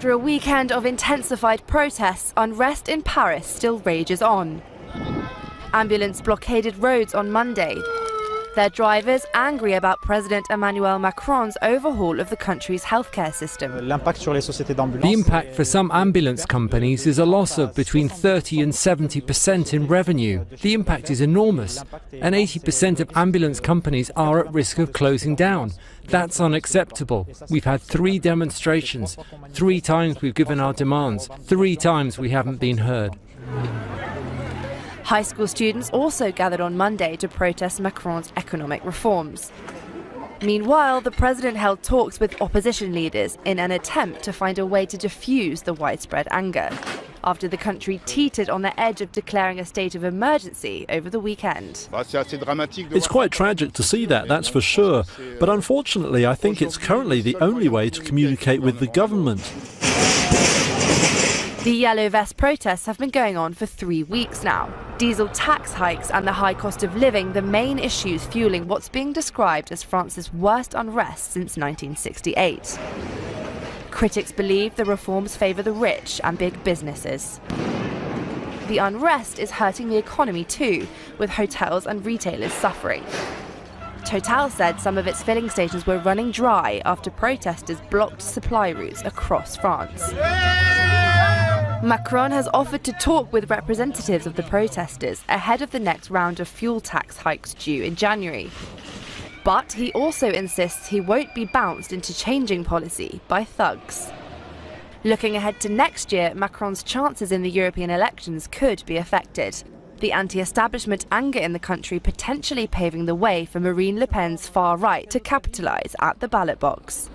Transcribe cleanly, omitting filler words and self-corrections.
After a weekend of intensified protests, unrest in Paris still rages on. Ambulance blockaded roads on Monday. Their drivers angry about President Emmanuel Macron's overhaul of the country's healthcare system. The impact for some ambulance companies is a loss of between 30 and 70% in revenue. The impact is enormous, and 80% of ambulance companies are at risk of closing down. That's unacceptable. We've had 3 demonstrations. 3 times we've given our demands. 3 times we haven't been heard. High school students also gathered on Monday to protest Macron's economic reforms. Meanwhile, the president held talks with opposition leaders in an attempt to find a way to diffuse the widespread anger, after the country teetered on the edge of declaring a state of emergency over the weekend. It's quite tragic to see that, that's for sure. But unfortunately, I think it's currently the only way to communicate with the government. The Yellow Vest protests have been going on for 3 weeks now. Diesel tax hikes and the high cost of living, the main issues fueling what's being described as France's worst unrest since 1968. Critics believe the reforms favour the rich and big businesses. The unrest is hurting the economy too, with hotels and retailers suffering. Total said some of its filling stations were running dry after protesters blocked supply routes across France. Macron has offered to talk with representatives of the protesters ahead of the next round of fuel tax hikes due in January. But he also insists he won't be bounced into changing policy by thugs. Looking ahead to next year, Macron's chances in the European elections could be affected. The anti-establishment anger in the country potentially paving the way for Marine Le Pen's far right to capitalise at the ballot box.